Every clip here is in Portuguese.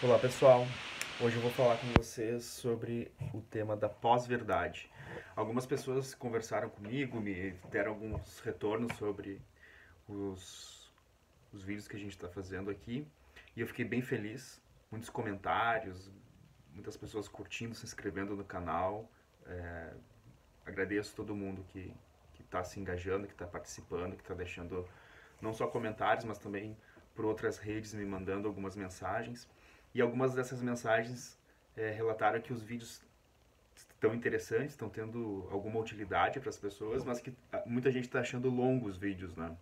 Olá pessoal, hoje eu vou falar com vocês sobre o tema da pós-verdade. Algumas pessoas conversaram comigo, me deram alguns retornos sobre os vídeos que a gente está fazendo aqui e eu fiquei bem feliz. Muitos comentários, muitas pessoas curtindo, se inscrevendo no canal. É, Agradeço todo mundo que está se engajando, que está participando, que está deixando não só comentários, mas também por outras redes me mandando algumas mensagens. E algumas dessas mensagens relataram que os vídeos estão interessantes, estão tendo alguma utilidade para as pessoas, mas que muita gente está achando longos os vídeos, né?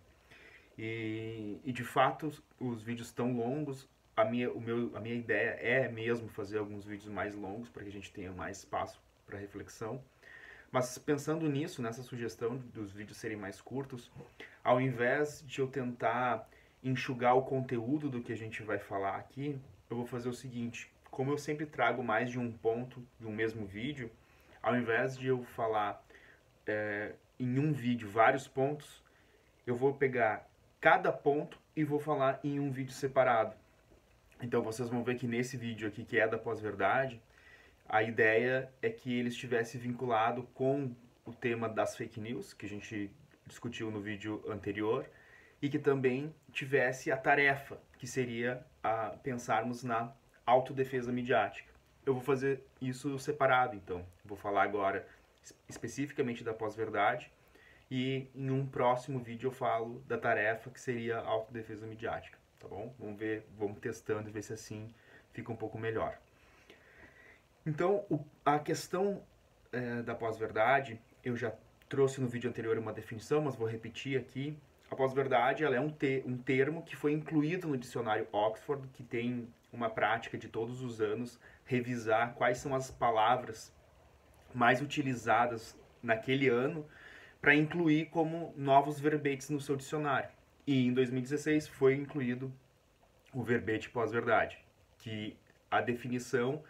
E de fato os vídeos estão longos. A minha ideia é mesmo fazer alguns vídeos mais longos para que a gente tenha mais espaço para reflexão. Mas pensando nisso, nessa sugestão dos vídeos serem mais curtos, ao invés de eu tentar enxugar o conteúdo do que a gente vai falar aqui, eu vou fazer o seguinte: como eu sempre trago mais de um ponto de um mesmo vídeo, ao invés de eu falar em um vídeo vários pontos, eu vou pegar cada ponto e vou falar em um vídeo separado. Então vocês vão ver que nesse vídeo aqui, que é da pós-verdade, a ideia é que ele estivesse vinculado com o tema das fake news, que a gente discutiu no vídeo anterior, e que também tivesse a tarefa, que seria a pensarmos na autodefesa midiática. Eu vou fazer isso separado, então. Vou falar agora especificamente da pós-verdade e em um próximo vídeo eu falo da tarefa, que seria a autodefesa midiática, tá bom? Vamos ver, vamos testando e ver se assim fica um pouco melhor. Então, a questão da pós-verdade, eu já trouxe no vídeo anterior uma definição, mas vou repetir aqui. A pós-verdade ela é um termo que foi incluído no dicionário Oxford, que tem uma prática de todos os anos revisar quais são as palavras mais utilizadas naquele ano para incluir como novos verbetes no seu dicionário. E em 2016 foi incluído o verbete pós-verdade, que a definição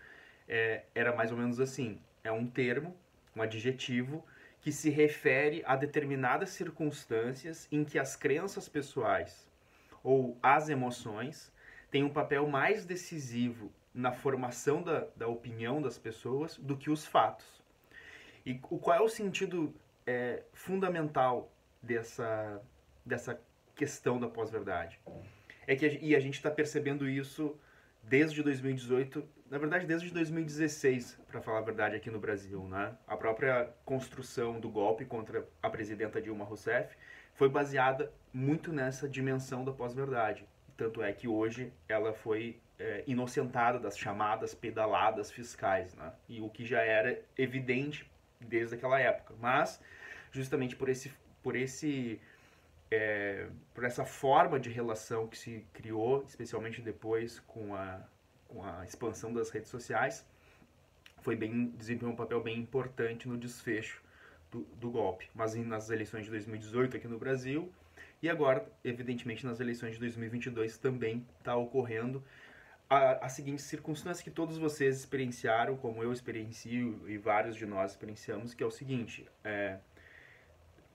era mais ou menos assim: é um termo, um adjetivo que se refere a determinadas circunstâncias em que as crenças pessoais ou as emoções têm um papel mais decisivo na formação da opinião das pessoas do que os fatos. E qual é o sentido fundamental dessa questão da pós-verdade? E a gente está percebendo isso desde 2018, na verdade desde 2016, para falar a verdade, aqui no Brasil, né? A própria construção do golpe contra a presidenta Dilma Rousseff foi baseada muito nessa dimensão da pós-verdade. Tanto é que hoje ela foi inocentada das chamadas pedaladas fiscais, né? E o que já era evidente desde aquela época. Mas, justamente por essa forma de relação que se criou, especialmente depois com a expansão das redes sociais, desempenhou um papel bem importante no desfecho do golpe. Mas nas eleições de 2018 aqui no Brasil, e agora, evidentemente, nas eleições de 2022 também está ocorrendo a seguinte circunstância que todos vocês experienciaram, como eu experiencio e vários de nós experienciamos, que é o seguinte: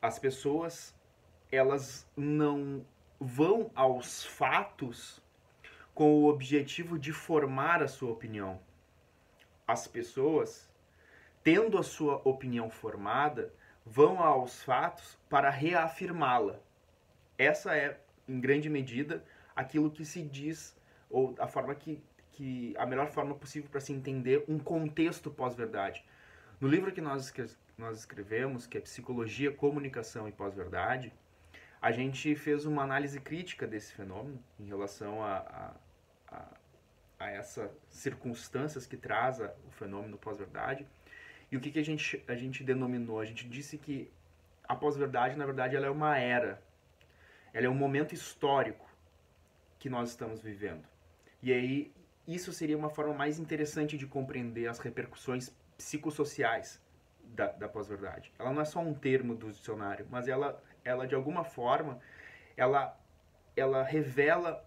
as pessoas elas não vão aos fatos com o objetivo de formar a sua opinião. As pessoas, tendo a sua opinião formada, vão aos fatos para reafirmá-la. Essa é, em grande medida, aquilo que se diz, ou a forma a melhor forma possível para se entender um contexto pós-verdade. No livro que nós escrevemos, que é Psicologia, Comunicação e Pós-Verdade, a gente fez uma análise crítica desse fenômeno em relação a essas circunstâncias que traz o fenômeno pós-verdade. E o que a gente denominou? A gente disse que a pós-verdade, na verdade, ela é uma era. Ela é um momento histórico que nós estamos vivendo. E aí, isso seria uma forma mais interessante de compreender as repercussões psicossociais da pós-verdade. Ela não é só um termo do dicionário, mas ela de alguma forma, ela, ela revela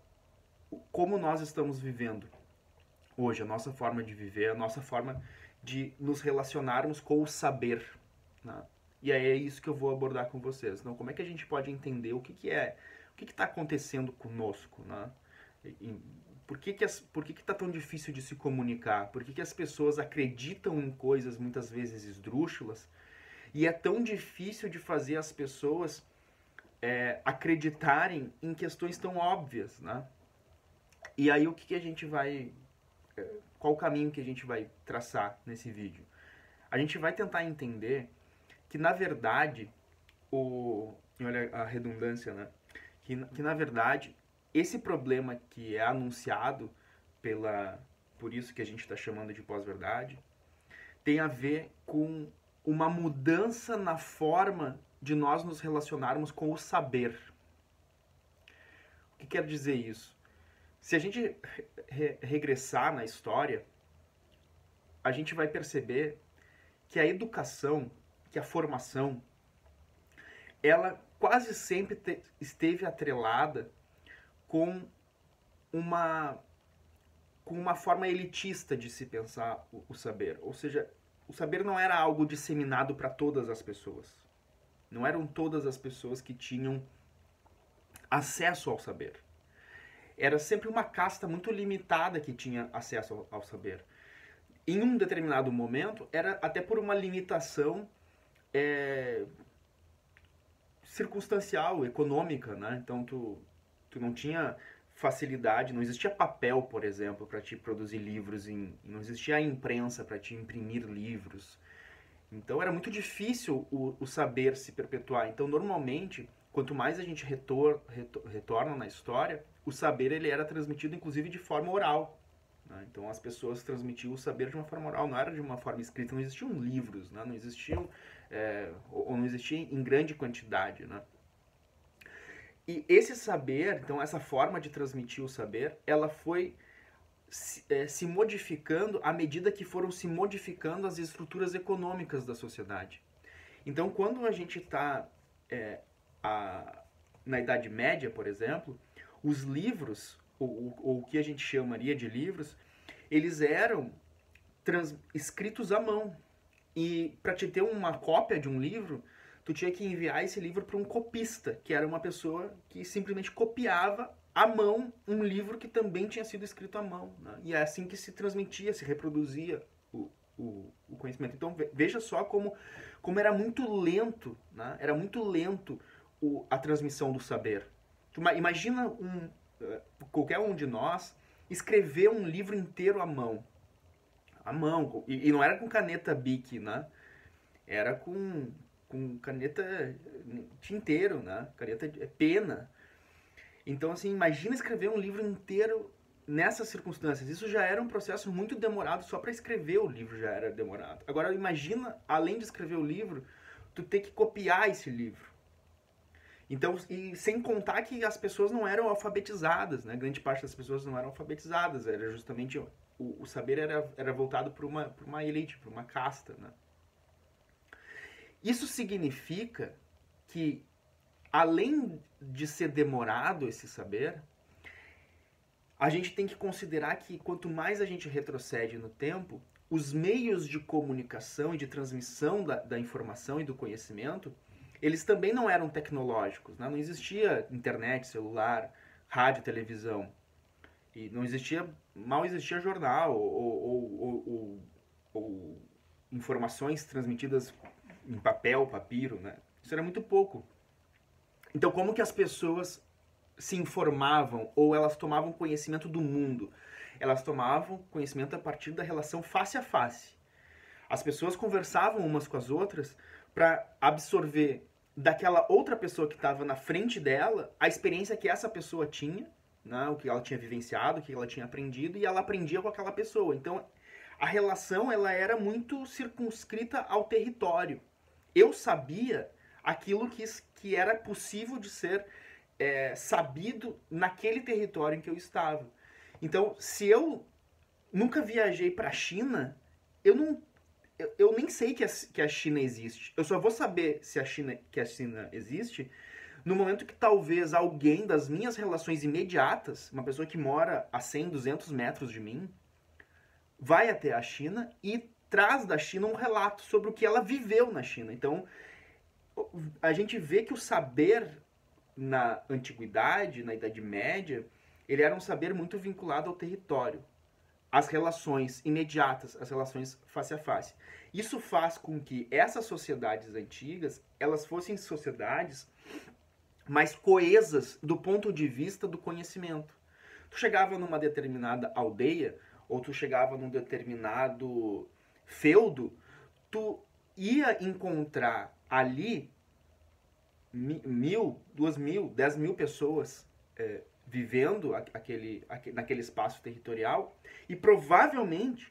como nós estamos vivendo hoje, a nossa forma de viver, a nossa forma de nos relacionarmos com o saber, né? E aí é isso que eu vou abordar com vocês. Então, como é que a gente pode entender o que está acontecendo conosco, né? Por que tá tão difícil de se comunicar? Por que as pessoas acreditam em coisas muitas vezes esdrúxulas? E é tão difícil de fazer as pessoas acreditarem em questões tão óbvias, né? E aí o que a gente vai... Qual o caminho que a gente vai traçar nesse vídeo? A gente vai tentar entender que, na verdade, olha a redundância, né? Que na verdade, esse problema que é anunciado por isso que a gente está chamando de pós-verdade, tem a ver com uma mudança na forma de nós nos relacionarmos com o saber. O que quer dizer isso? Se a gente regressar na história, a gente vai perceber que a educação, que a formação, ela quase sempre esteve atrelada com uma forma elitista de se pensar o saber. Ou seja, o saber não era algo disseminado para todas as pessoas. Não eram todas as pessoas que tinham acesso ao saber. Era sempre uma casta muito limitada que tinha acesso ao saber. Em um determinado momento, era até por uma limitação circunstancial, econômica, né? Então, tu não tinha facilidade, não existia papel, por exemplo, para te produzir livros, não existia a imprensa para te imprimir livros. Então, era muito difícil o saber se perpetuar. Então, normalmente, quanto mais a gente retorna na história, o saber ele era transmitido, inclusive, de forma oral. Né? Então, as pessoas transmitiam o saber de uma forma oral, não era de uma forma escrita. Não existiam livros, né? Não existiam, ou não existia em grande quantidade, né? E esse saber, então, essa forma de transmitir o saber, ela foi se modificando à medida que foram se modificando as estruturas econômicas da sociedade. Então, quando a gente está na Idade Média, por exemplo, os livros, ou o que a gente chamaria de livros, eles eram escritos à mão. E para te ter uma cópia de um livro, tu tinha que enviar esse livro para um copista, que era uma pessoa que simplesmente copiava à mão um livro que também tinha sido escrito à mão. Né? E é assim que se transmitia, se reproduzia o conhecimento. Então veja só como era muito lento, né? Era muito lento a transmissão do saber. Imagina qualquer um de nós escrever um livro inteiro à mão. À mão. E não era com caneta Bic, né? Era com caneta tinteiro, né? Caneta pena. Então, assim, imagina escrever um livro inteiro nessas circunstâncias. Isso já era um processo muito demorado, só para escrever o livro já era demorado. Agora, imagina, além de escrever o livro, tu ter que copiar esse livro. Então, e sem contar que as pessoas não eram alfabetizadas, né? Grande parte das pessoas não eram alfabetizadas. Era justamente o saber era voltado para uma elite, para uma casta, né? Isso significa que, além de ser demorado esse saber, a gente tem que considerar que quanto mais a gente retrocede no tempo, os meios de comunicação e de transmissão da informação e do conhecimento, eles também não eram tecnológicos, né? Não existia internet, celular, rádio, televisão. E mal existia jornal ou informações transmitidas em papel, papiro, né? Isso era muito pouco. Então, como que as pessoas se informavam ou elas tomavam conhecimento do mundo? Elas tomavam conhecimento a partir da relação face a face. As pessoas conversavam umas com as outras para absorver daquela outra pessoa que estava na frente dela a experiência que essa pessoa tinha, né? O que ela tinha vivenciado, o que ela tinha aprendido, e ela aprendia com aquela pessoa. Então, a relação ela era muito circunscrita ao território. Eu sabia aquilo que era possível de ser sabido naquele território em que eu estava. Então, se eu nunca viajei para a China, eu nem sei que a China existe. Eu só vou saber que a China existe no momento que talvez alguém das minhas relações imediatas, uma pessoa que mora a 100, 200 metros de mim, vai até a China e traz da China um relato sobre o que ela viveu na China. Então, a gente vê que o saber na antiguidade, na Idade Média, ele era um saber muito vinculado ao território, às relações imediatas, às relações face a face. Isso faz com que essas sociedades antigas, elas fossem sociedades mais coesas do ponto de vista do conhecimento. Tu chegava numa determinada aldeia, ou tu chegava num determinado feudo, tu ia encontrar ali 1.000, 2.000, 10.000 pessoas vivendo naquele espaço territorial, e provavelmente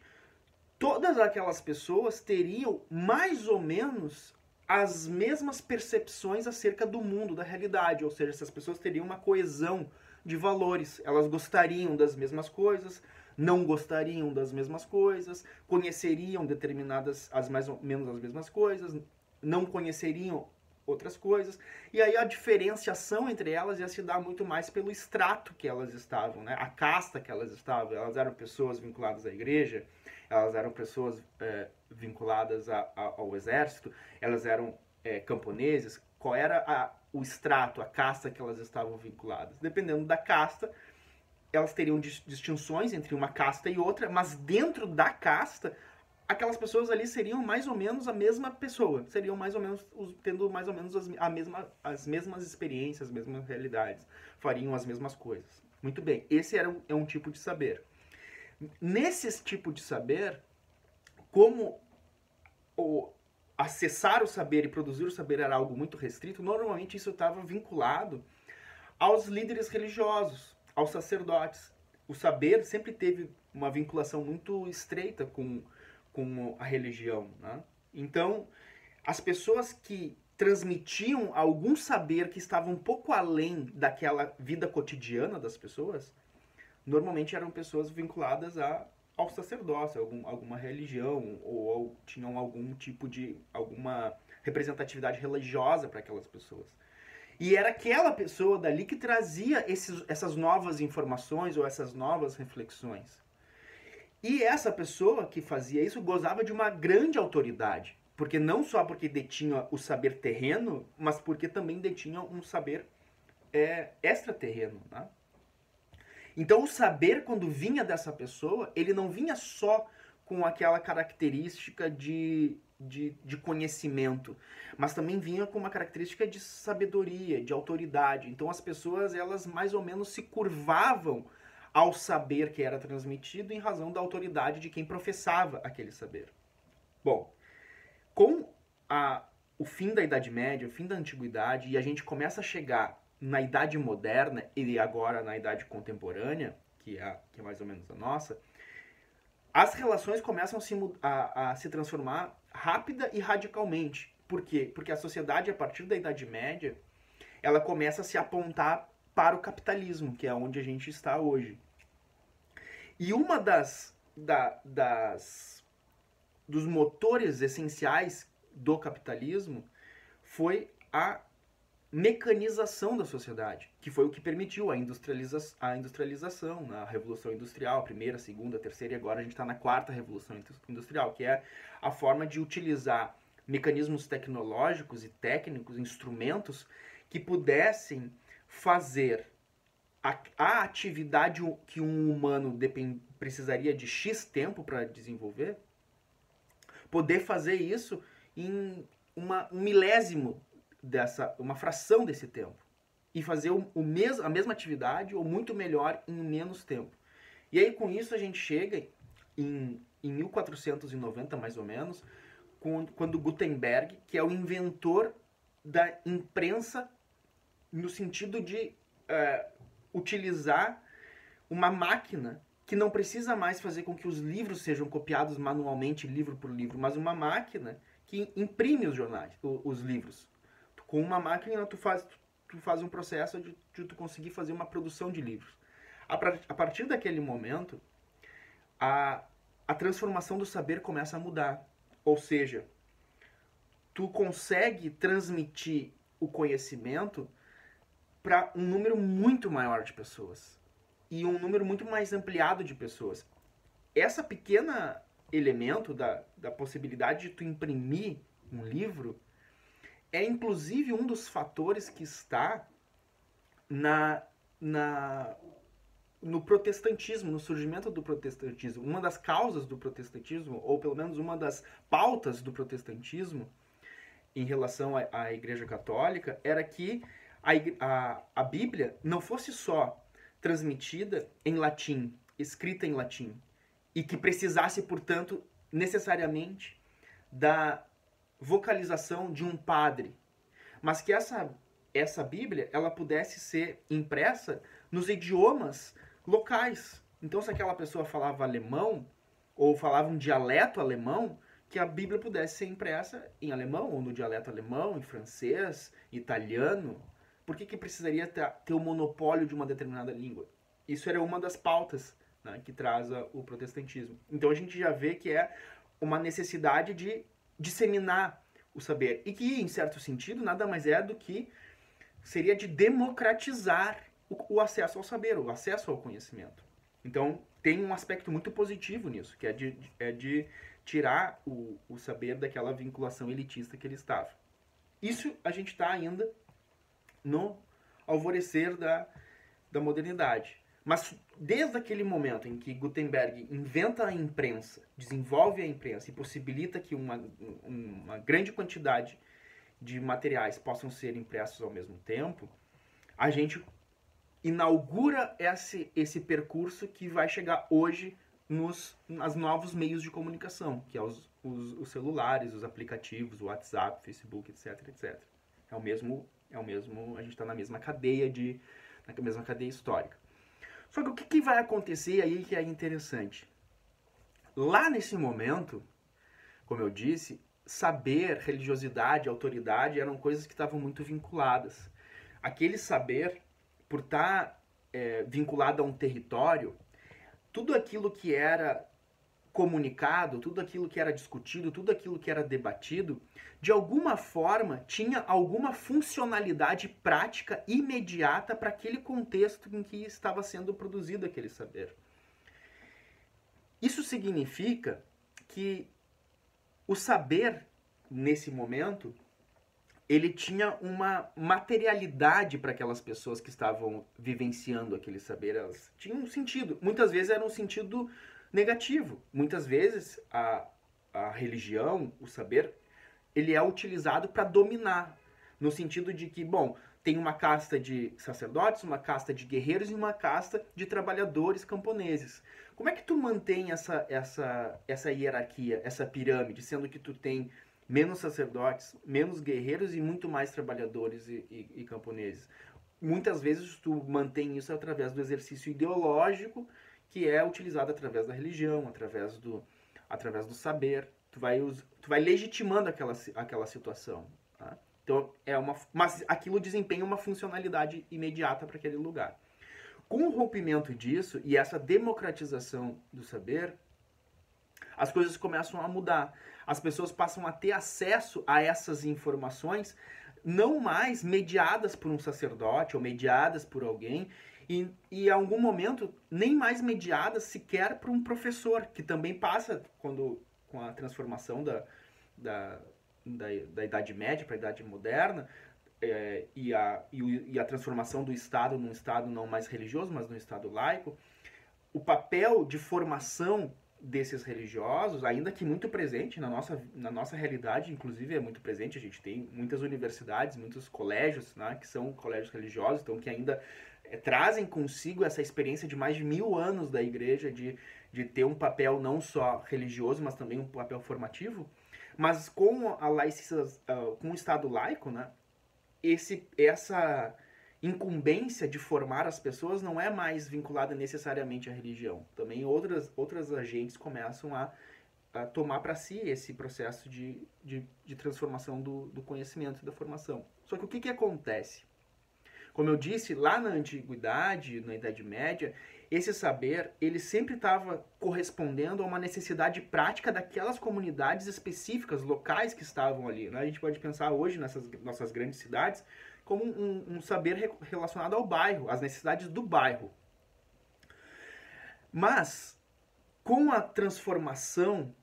todas aquelas pessoas teriam mais ou menos as mesmas percepções acerca do mundo, da realidade, ou seja, essas pessoas teriam uma coesão de valores, elas gostariam das mesmas coisas, não gostariam das mesmas coisas, conheceriam determinadas, as mais ou menos as mesmas coisas, não conheceriam outras coisas, e aí a diferenciação entre elas ia se dar muito mais pelo extrato que elas estavam, né? A casta que elas estavam. Elas eram pessoas vinculadas à igreja, elas eram pessoas vinculadas ao exército, elas eram camponeses. Qual era o extrato, a casta que elas estavam vinculadas? Dependendo da casta, elas teriam distinções entre uma casta e outra, mas dentro da casta, aquelas pessoas ali seriam mais ou menos a mesma pessoa, seriam mais ou menos, tendo mais ou menos as mesmas experiências, as mesmas realidades, fariam as mesmas coisas. Muito bem, esse é um tipo de saber. Nesse tipo de saber, como acessar o saber e produzir o saber era algo muito restrito, normalmente isso estava vinculado aos líderes religiosos, aos sacerdotes. O saber sempre teve uma vinculação muito estreita com a religião, né? Então, as pessoas que transmitiam algum saber que estava um pouco além daquela vida cotidiana das pessoas, normalmente eram pessoas vinculadas ao sacerdócio, alguma religião, ou tinham algum tipo de, alguma representatividade religiosa para aquelas pessoas. E era aquela pessoa dali que trazia essas novas informações ou essas novas reflexões. E essa pessoa que fazia isso gozava de uma grande autoridade. Porque não só porque detinha o saber terreno, mas porque também detinha um saber extraterreno, né? Então o saber, quando vinha dessa pessoa, ele não vinha só com aquela característica de conhecimento, mas também vinha com uma característica de sabedoria, de autoridade. Então as pessoas, elas mais ou menos se curvavam ao saber que era transmitido em razão da autoridade de quem professava aquele saber. Bom, com o fim da Idade Média, o fim da Antiguidade, e a gente começa a chegar na Idade Moderna e agora na Idade Contemporânea, que é mais ou menos a nossa, as relações começam a se transformar rápida e radicalmente. Por quê? Porque a sociedade, a partir da Idade Média, ela começa a se apontar para o capitalismo, que é onde a gente está hoje. E uma dos motores essenciais do capitalismo foi a mecanização da sociedade, que foi o que permitiu a industrialização, a Revolução Industrial, a primeira, a segunda, a terceira, e agora a gente está na quarta Revolução Industrial, que é a forma de utilizar mecanismos tecnológicos e técnicos, instrumentos que pudessem fazer a atividade que um humano precisaria de X tempo para desenvolver, poder fazer isso em um milésimo uma fração desse tempo. E fazer a mesma atividade, ou muito melhor, em menos tempo. E aí, com isso, a gente chega em 1490, mais ou menos, quando Gutenberg, que é o inventor da imprensa, no sentido de utilizar uma máquina que não precisa mais fazer com que os livros sejam copiados manualmente, livro por livro, mas uma máquina que imprime os livros. Com uma máquina tu faz um processo de tu conseguir fazer uma produção de livros. A partir daquele momento, a transformação do saber começa a mudar. Ou seja, tu consegue transmitir o conhecimento para um número muito maior de pessoas. E um número muito mais ampliado de pessoas. Essa pequena elemento da possibilidade de tu imprimir um livro é inclusive um dos fatores que está no protestantismo, no surgimento do protestantismo. Uma das causas do protestantismo, ou pelo menos uma das pautas do protestantismo em relação à Igreja Católica, era que a Bíblia não fosse só transmitida em latim, escrita em latim, e que precisasse, portanto, necessariamente da vocalização de um padre, mas que essa Bíblia ela pudesse ser impressa nos idiomas locais. Então, se aquela pessoa falava alemão ou falava um dialeto alemão, que a Bíblia pudesse ser impressa em alemão ou no dialeto alemão, em francês, italiano. Por que precisaria ter o monopólio de uma determinada língua? Isso era uma das pautas, né, que traz o protestantismo. Então a gente já vê que é uma necessidade de disseminar o saber. E que, em certo sentido, nada mais é do que seria de democratizar o acesso ao saber, o acesso ao conhecimento. Então, tem um aspecto muito positivo nisso, que é de tirar o saber daquela vinculação elitista que ele estava. Isso a gente está ainda no alvorecer da modernidade. Mas desde aquele momento em que Gutenberg inventa a imprensa, desenvolve a imprensa e possibilita que uma grande quantidade de materiais possam ser impressos ao mesmo tempo, a gente inaugura esse percurso que vai chegar hoje nos novos meios de comunicação, que é os celulares, os aplicativos, o WhatsApp, Facebook, etc, etc. É o mesmo, a gente está na mesma cadeia histórica. Só que o que vai acontecer aí que é interessante? Lá nesse momento, como eu disse, saber, religiosidade, autoridade eram coisas que estavam muito vinculadas. Aquele saber, por estar vinculado a um território, tudo aquilo que era comunicado, tudo aquilo que era discutido, tudo aquilo que era debatido, de alguma forma tinha alguma funcionalidade prática imediata para aquele contexto em que estava sendo produzido aquele saber. Isso significa que o saber, nesse momento, ele tinha uma materialidade para aquelas pessoas que estavam vivenciando aquele saber. Elas tinham um sentido. Muitas vezes era um sentido negativo. Muitas vezes a religião, o saber, ele é utilizado para dominar. No sentido de que, bom, tem uma casta de sacerdotes, uma casta de guerreiros e uma casta de trabalhadores camponeses. Como é que tu mantém essa hierarquia, essa pirâmide, sendo que tu tem menos sacerdotes, menos guerreiros e muito mais trabalhadores e camponeses? Muitas vezes tu mantém isso através do exercício ideológico que é utilizado através da religião, através do saber. Tu vai legitimando aquela situação. Tá? Então, mas aquilo desempenha uma funcionalidade imediata para aquele lugar. Com o rompimento disso e essa democratização do saber, as coisas começam a mudar. As pessoas passam a ter acesso a essas informações não mais mediadas por um sacerdote ou mediadas por alguém e em algum momento nem mais mediadas sequer por um professor, que também passa com a transformação da Idade Média para a Idade Moderna e a transformação do Estado num Estado não mais religioso, mas num Estado laico. O papel de formação desses religiosos, ainda que muito presente na nossa realidade, inclusive é muito presente, a gente tem muitas universidades, muitos colégios, né, que são colégios religiosos, então que ainda trazem consigo essa experiência de mais de 1000 anos da igreja, de ter um papel não só religioso, mas também um papel formativo. Mas com a laicidade, com o Estado laico, né, essa incumbência de formar as pessoas não é mais vinculada necessariamente à religião. Também outras agentes começam a tomar para si esse processo de transformação do conhecimento e da formação. Só que o que acontece? Como eu disse, lá na Antiguidade, na Idade Média, esse saber ele sempre estava correspondendo a uma necessidade prática daquelas comunidades específicas, locais que estavam ali. Né? A gente pode pensar hoje nessas nossas grandes cidades como um saber relacionado ao bairro, às necessidades do bairro. Mas, com a transformação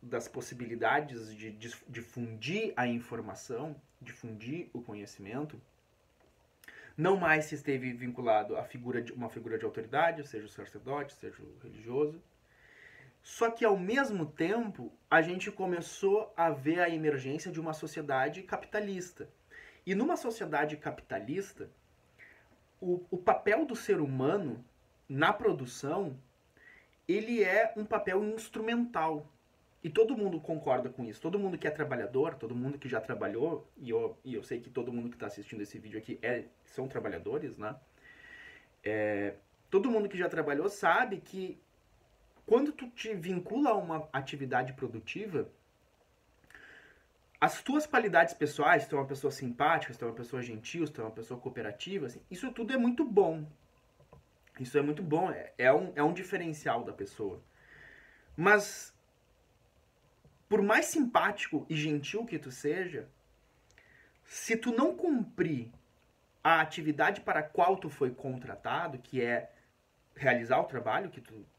das possibilidades de difundir a informação, difundir o conhecimento, não mais se esteve vinculado a uma figura de autoridade, seja o sacerdote, seja o religioso. Só que, ao mesmo tempo, a gente começou a ver a emergência de uma sociedade capitalista. E numa sociedade capitalista, o papel do ser humano na produção, ele é um papel instrumental. E todo mundo concorda com isso. Todo mundo que é trabalhador, todo mundo que já trabalhou, e eu sei que todo mundo que está assistindo esse vídeo aqui são trabalhadores, né? Todo mundo que já trabalhou sabe que quando tu te vincula a uma atividade produtiva, as tuas qualidades pessoais, se tu é uma pessoa simpática, se tu é uma pessoa gentil, se tu é uma pessoa cooperativa, assim, isso tudo é muito bom. Isso é muito bom, é um diferencial da pessoa. Mas, por mais simpático e gentil que tu seja, se tu não cumprir a atividade para a qual tu foi contratado, que é realizar o trabalho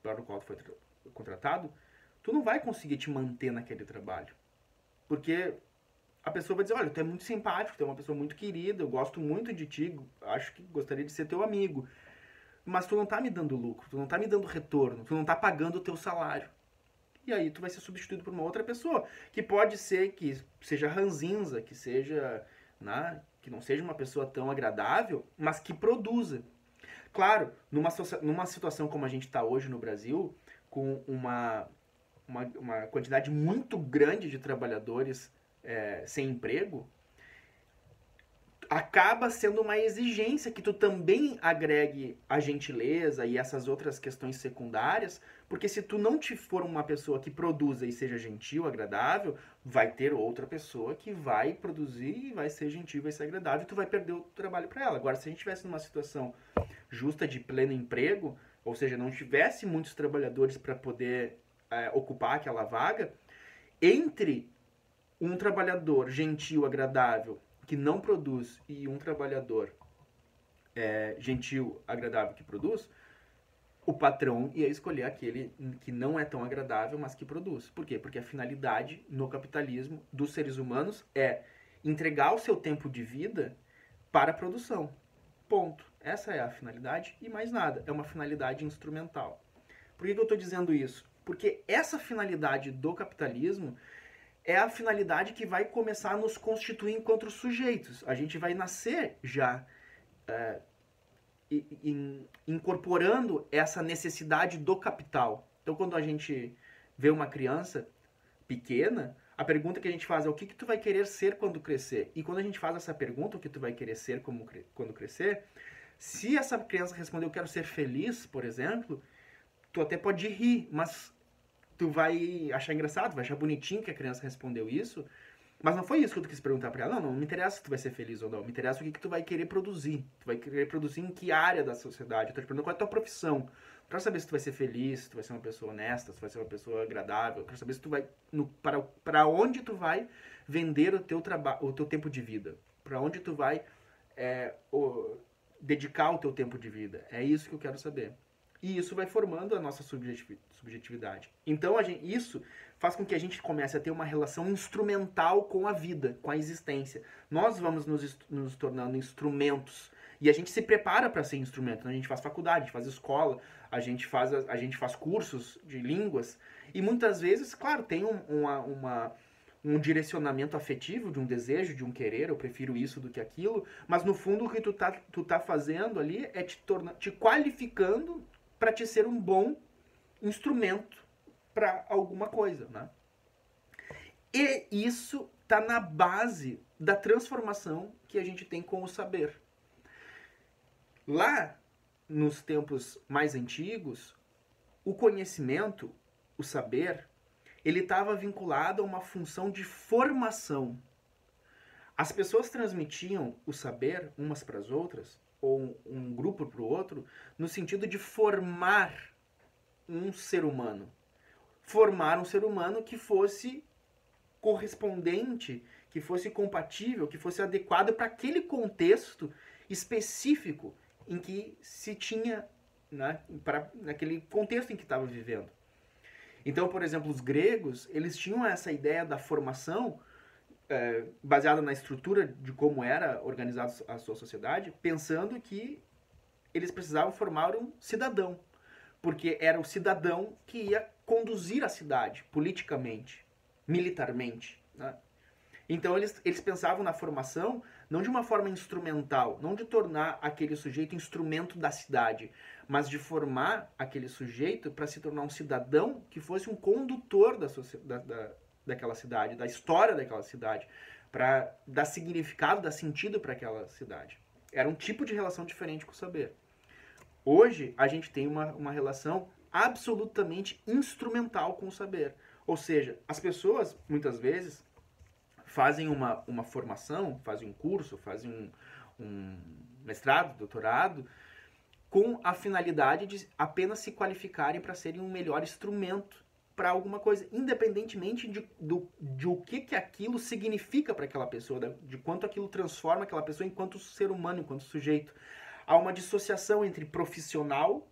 para o qual tu foi contratado, tu não vai conseguir te manter naquele trabalho. Porque a pessoa vai dizer, olha, tu é muito simpático, tu é uma pessoa muito querida, eu gosto muito de ti, acho que gostaria de ser teu amigo. Mas tu não tá me dando lucro, tu não tá me dando retorno, tu não tá pagando o teu salário. E aí tu vai ser substituído por uma outra pessoa, que pode ser que seja ranzinza, que seja, né, que não seja uma pessoa tão agradável, mas que produza. Claro, numa situação como a gente está hoje no Brasil, com uma quantidade muito grande de trabalhadores sem emprego, acaba sendo uma exigência que tu também agregue a gentileza e essas outras questões secundárias, porque se tu não te for uma pessoa que produza e seja gentil, agradável, vai ter outra pessoa que vai produzir e vai ser gentil, vai ser agradável, e tu vai perder o trabalho para ela. Agora, se a gente estivesse numa situação justa de pleno emprego, ou seja, não tivesse muitos trabalhadores para poder ocupar aquela vaga, entre um trabalhador gentil, agradável, que não produz, e um trabalhador gentil, agradável, que produz, o patrão ia escolher aquele que não é tão agradável, mas que produz. Por quê? Porque a finalidade no capitalismo dos seres humanos é entregar o seu tempo de vida para a produção. Ponto. Essa é a finalidade e mais nada. É uma finalidade instrumental. Por que eu estou dizendo isso? Porque essa finalidade do capitalismo é a finalidade que vai começar a nos constituir enquanto sujeitos. A gente vai nascer já incorporando essa necessidade do capital. Então, quando a gente vê uma criança pequena, a pergunta que a gente faz é o que tu vai querer ser quando crescer? E quando a gente faz essa pergunta, o que tu vai querer ser quando crescer, se essa criança responder eu quero ser feliz, por exemplo, tu até pode rir, mas tu vai achar engraçado, vai achar bonitinho que a criança respondeu isso, mas não foi isso que tu quis perguntar pra ela. Não me interessa se tu vai ser feliz ou não, me interessa o que tu vai querer produzir. Tu vai querer produzir em que área da sociedade? Eu tô te perguntando qual é a tua profissão. Eu quero saber se tu vai ser feliz, se tu vai ser uma pessoa honesta, se tu vai ser uma pessoa agradável. Eu quero saber se tu vai para onde tu vai vender o teu tempo de vida. Para onde tu vai dedicar o teu tempo de vida. É isso que eu quero saber. E isso vai formando a nossa subjetividade. Então, isso faz com que a gente comece a ter uma relação instrumental com a vida, com a existência. Nós vamos nos tornando instrumentos. E a gente se prepara para ser instrumento. A gente faz faculdade, a gente faz escola, a gente faz cursos de línguas. E muitas vezes, claro, tem um direcionamento afetivo, de um desejo, de um querer, eu prefiro isso do que aquilo. Mas no fundo o que tu tá fazendo ali é te qualificando para te ser um bom instrumento para alguma coisa, né? E isso está na base da transformação que a gente tem com o saber. Lá, nos tempos mais antigos, o conhecimento, o saber, ele estava vinculado a uma função de formação. As pessoas transmitiam o saber umas para as outras, ou um grupo para o outro, no sentido de formar um ser humano. Formar um ser humano que fosse correspondente, que fosse compatível, que fosse adequado para aquele contexto específico em que se tinha, né, naquele contexto em que estava vivendo. Então, por exemplo, os gregos, eles tinham essa ideia da formação baseada na estrutura de como era organizada a sua sociedade, pensando que eles precisavam formar um cidadão, porque era o cidadão que ia conduzir a cidade politicamente, militarmente, né? Então eles pensavam na formação não de uma forma instrumental, não de tornar aquele sujeito instrumento da cidade, mas de formar aquele sujeito para se tornar um cidadão que fosse um condutor daquela cidade, da história daquela cidade, para dar significado, dar sentido para aquela cidade. Era um tipo de relação diferente com o saber. Hoje, a gente tem uma relação absolutamente instrumental com o saber. Ou seja, as pessoas, muitas vezes, fazem uma formação, fazem um curso, fazem um mestrado, doutorado, com a finalidade de apenas se qualificarem para serem um melhor instrumento para alguma coisa, independentemente de o que aquilo significa para aquela pessoa, de quanto aquilo transforma aquela pessoa enquanto ser humano, enquanto sujeito. Há uma dissociação entre profissional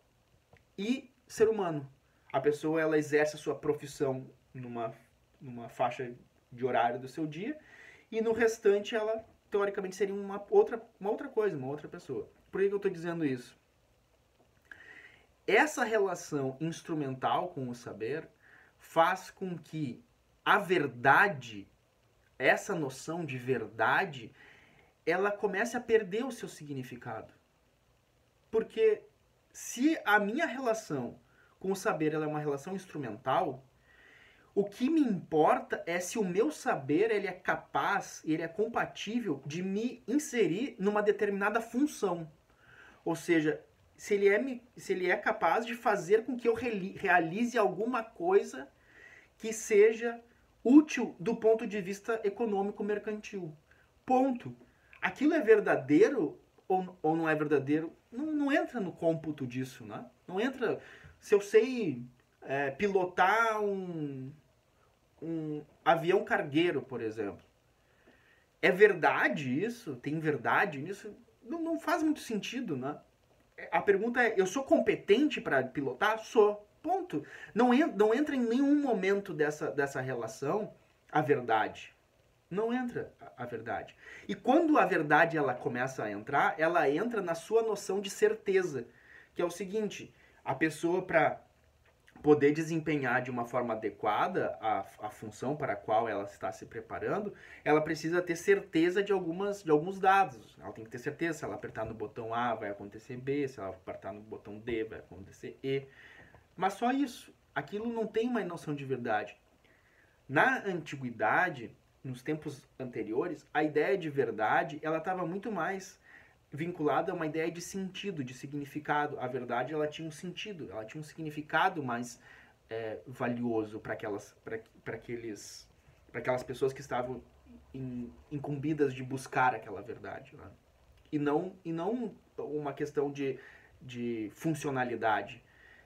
e ser humano. A pessoa, ela exerce a sua profissão numa faixa de horário do seu dia, e no restante ela, teoricamente, seria uma outra coisa, uma outra pessoa. Por que eu estou dizendo isso? Essa relação instrumental com o saber faz com que a verdade, essa noção de verdade, ela comece a perder o seu significado. Porque se a minha relação com o saber ela é uma relação instrumental, o que me importa é se o meu saber ele é capaz, ele é compatível de me inserir numa determinada função. Ou seja, se ele é capaz de fazer com que eu realize alguma coisa que seja útil do ponto de vista econômico-mercantil. Ponto. Aquilo é verdadeiro ou não é verdadeiro? Não entra no cômputo disso, né? Não entra... Se eu sei pilotar um avião cargueiro, por exemplo. É verdade isso? Tem verdade nisso? Não faz muito sentido, né? A pergunta é, eu sou competente para pilotar? Sou. Ponto. Não entra em nenhum momento dessa relação a verdade. Não entra a verdade. E quando a verdade ela começa a entrar, ela entra na sua noção de certeza. Que é o seguinte, a pessoa para poder desempenhar de uma forma adequada a função para a qual ela está se preparando, ela precisa ter certeza de alguns dados. Ela tem que ter certeza, se ela apertar no botão A vai acontecer B, se ela apertar no botão D vai acontecer E. Mas só isso. Aquilo não tem uma noção de verdade. Na antiguidade, nos tempos anteriores, a ideia de verdade ela estava muito mais vinculada a uma ideia de sentido, de significado. A verdade ela tinha um sentido, ela tinha um significado mais valioso para aquelas pessoas que estavam incumbidas de buscar aquela verdade, né? E não uma questão de funcionalidade.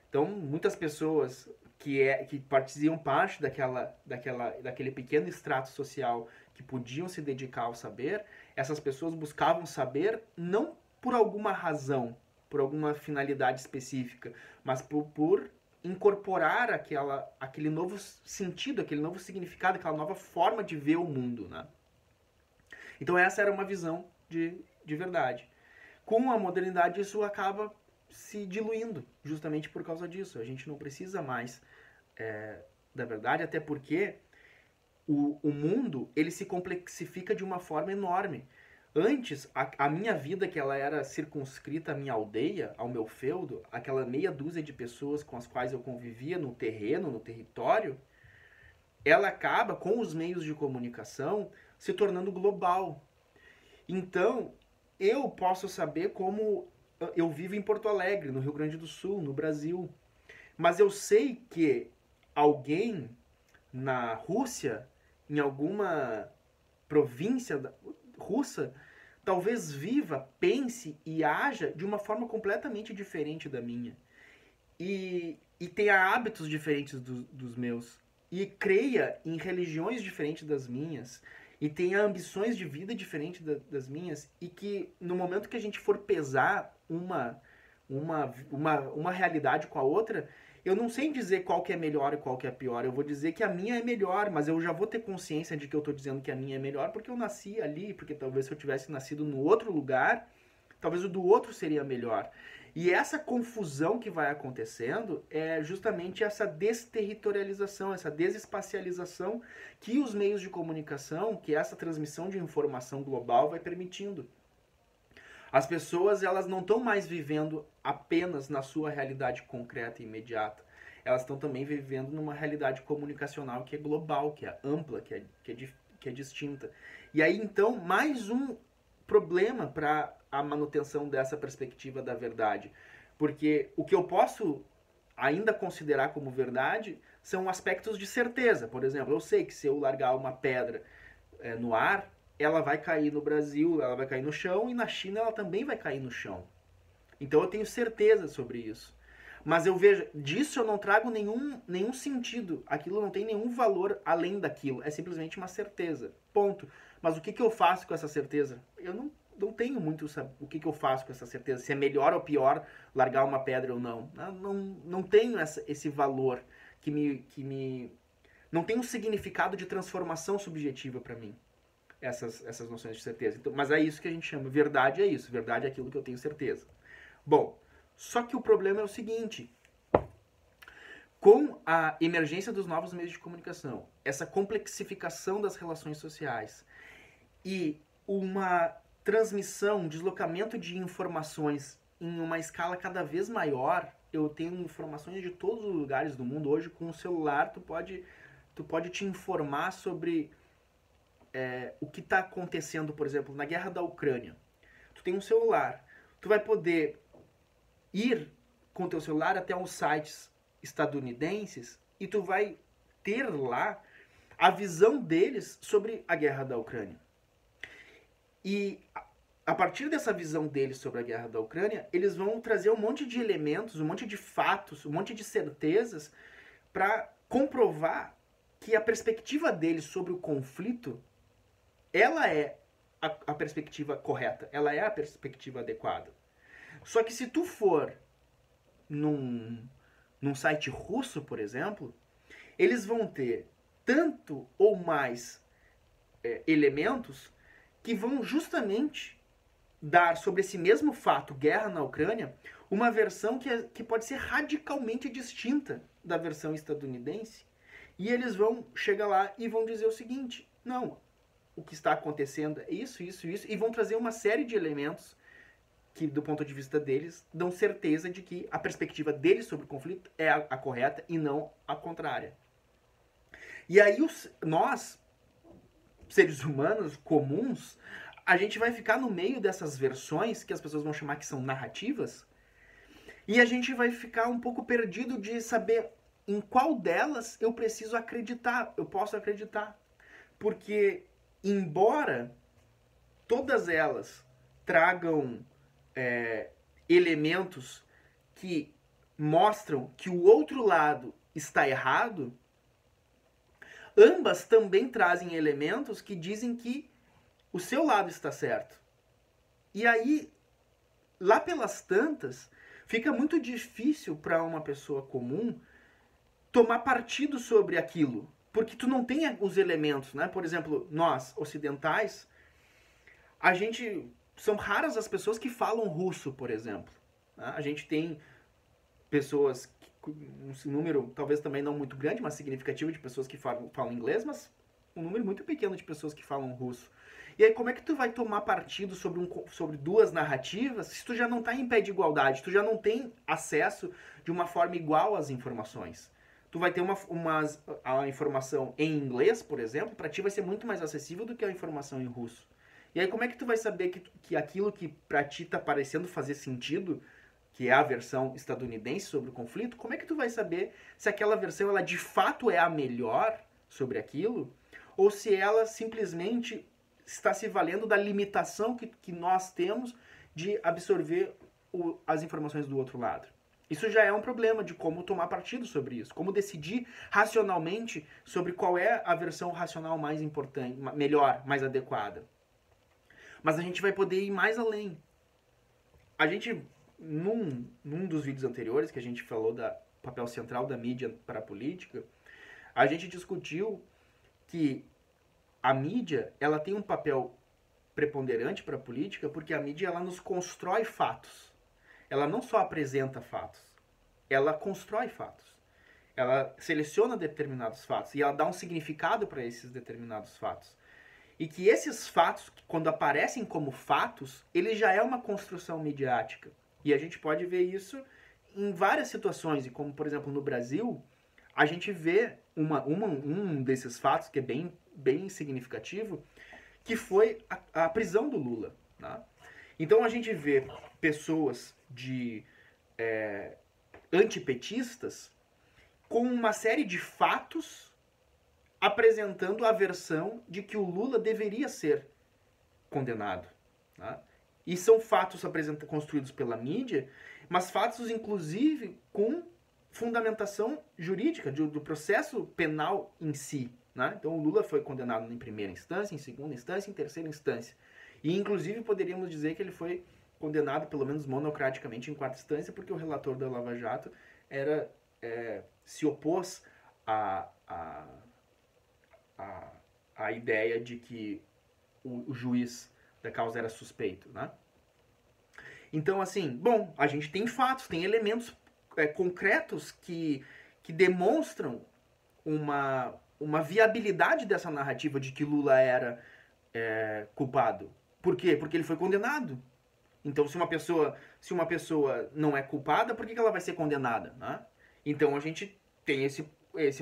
Então, muitas pessoas que pareciam parte daquele pequeno extrato social que podiam se dedicar ao saber, essas pessoas buscavam saber não por alguma razão, por alguma finalidade específica, mas por incorporar aquele novo sentido, aquele novo significado, aquela nova forma de ver o mundo, né? Então essa era uma visão de verdade. Com a modernidade isso acaba se diluindo, justamente por causa disso. A gente não precisa mais da verdade, até porque o mundo ele se complexifica de uma forma enorme. Antes, a minha vida, que ela era circunscrita à minha aldeia, ao meu feudo, aquela meia dúzia de pessoas com as quais eu convivia no terreno, no território, ela acaba, com os meios de comunicação, se tornando global. Então, eu posso saber como eu vivo em Porto Alegre, no Rio Grande do Sul, no Brasil. Mas eu sei que alguém na Rússia, em alguma província russa, talvez viva, pense e haja de uma forma completamente diferente da minha. E tenha hábitos diferentes dos meus. E creia em religiões diferentes das minhas. E tenha ambições de vida diferentes das minhas. E que no momento que a gente for pesar uma realidade com a outra, eu não sei dizer qual que é melhor e qual que é pior. Eu vou dizer que a minha é melhor, mas eu já vou ter consciência de que eu estou dizendo que a minha é melhor porque eu nasci ali, porque talvez se eu tivesse nascido no outro lugar, talvez o do outro seria melhor. E essa confusão que vai acontecendo é justamente essa desterritorialização, essa desespacialização que os meios de comunicação, que essa transmissão de informação global vai permitindo. As pessoas, elas não estão mais vivendo apenas na sua realidade concreta e imediata. Elas estão também vivendo numa realidade comunicacional que é global, que é ampla, que é distinta. E aí, então, mais um problema para a manutenção dessa perspectiva da verdade. Porque o que eu posso ainda considerar como verdade são aspectos de certeza. Por exemplo, eu sei que se eu largar uma pedra no ar, ela vai cair no Brasil, ela vai cair no chão, e na China ela também vai cair no chão. Então eu tenho certeza sobre isso. Mas eu vejo, disso eu não trago nenhum sentido. Aquilo não tem nenhum valor além daquilo. É simplesmente uma certeza. Ponto. Mas o que eu faço com essa certeza? Eu não tenho muito o que eu faço com essa certeza. Se é melhor ou pior largar uma pedra ou não. Não tenho esse valor que me... Não tem um significado de transformação subjetiva para mim. Essas noções de certeza. Então, mas é isso que a gente chama. Verdade é isso. Verdade é aquilo que eu tenho certeza. Bom, só que o problema é o seguinte. Com a emergência dos novos meios de comunicação, essa complexificação das relações sociais e uma transmissão, um deslocamento de informações em uma escala cada vez maior, eu tenho informações de todos os lugares do mundo. Hoje, com o celular, tu pode te informar sobre o que está acontecendo, por exemplo, na guerra da Ucrânia. Tu tem um celular, tu vai poder ir com teu celular até uns sites estadunidenses e tu vai ter lá a visão deles sobre a guerra da Ucrânia. E a partir dessa visão deles sobre a guerra da Ucrânia, eles vão trazer um monte de elementos, um monte de fatos, um monte de certezas para comprovar que a perspectiva deles sobre o conflito, ela é a perspectiva correta, ela é a perspectiva adequada. Só que se tu for num site russo, por exemplo, eles vão ter tanto ou mais elementos que vão justamente dar sobre esse mesmo fato, guerra na Ucrânia, uma versão que pode ser radicalmente distinta da versão estadunidense. E eles vão chegar lá e vão dizer o seguinte: não, o que está acontecendo é isso, isso, isso, e vão trazer uma série de elementos que, do ponto de vista deles, dão certeza de que a perspectiva deles sobre o conflito é a correta e não a contrária. E aí nós, seres humanos comuns, a gente vai ficar no meio dessas versões que as pessoas vão chamar que são narrativas, e a gente vai ficar um pouco perdido de saber em qual delas eu preciso acreditar, eu posso acreditar. Porque, embora todas elas tragam elementos que mostram que o outro lado está errado, ambas também trazem elementos que dizem que o seu lado está certo. E aí, lá pelas tantas, fica muito difícil para uma pessoa comum tomar partido sobre aquilo, porque tu não tem os elementos, né? Por exemplo, nós, ocidentais, são raras as pessoas que falam russo, por exemplo. A gente tem pessoas, um número talvez também não muito grande, mas significativo de pessoas que falam inglês, mas um número muito pequeno de pessoas que falam russo. E aí como é que tu vai tomar partido sobre duas narrativas se tu já não está em pé de igualdade, tu já não tem acesso de uma forma igual às informações? Tu vai ter a informação em inglês, por exemplo, para ti vai ser muito mais acessível do que a informação em russo. E aí como é que tu vai saber que aquilo que pra ti tá parecendo fazer sentido, que é a versão estadunidense sobre o conflito, como é que tu vai saber se aquela versão ela de fato é a melhor sobre aquilo, ou se ela simplesmente está se valendo da limitação que nós temos de absorver as informações do outro lado? Isso já é um problema de como tomar partido sobre isso, como decidir racionalmente sobre qual é a versão racional mais importante, melhor, mais adequada. Mas a gente vai poder ir mais além. A gente, num dos vídeos anteriores que a gente falou papel central da mídia para a política, a gente discutiu que a mídia ela tem um papel preponderante para a política porque a mídia ela nos constrói fatos. Ela não só apresenta fatos, ela constrói fatos. Ela seleciona determinados fatos e ela dá um significado para esses determinados fatos. E que esses fatos, quando aparecem como fatos, ele já é uma construção midiática. E a gente pode ver isso em várias situações. E como, por exemplo, no Brasil, a gente vê um desses fatos que é bem significativo, que foi a prisão do Lula. Né? Então a gente vê pessoas antipetistas com uma série de fatos apresentando a versão de que o Lula deveria ser condenado. Tá? E são fatos construídos pela mídia, mas fatos, inclusive, com fundamentação jurídica, do processo penal em si. Né? Então, o Lula foi condenado em primeira instância, em segunda instância, em terceira instância. E, inclusive, poderíamos dizer que ele foi condenado, pelo menos monocraticamente, em quarta instância, porque o relator da Lava Jato se opôs a ideia de que o juiz da causa era suspeito, né? Então, assim, bom, a gente tem fatos, tem elementos concretos que demonstram uma viabilidade dessa narrativa de que Lula era culpado. Por quê? Porque ele foi condenado. Então, se uma pessoa não é culpada, por que ela vai ser condenada? Né? Então, a gente tem esse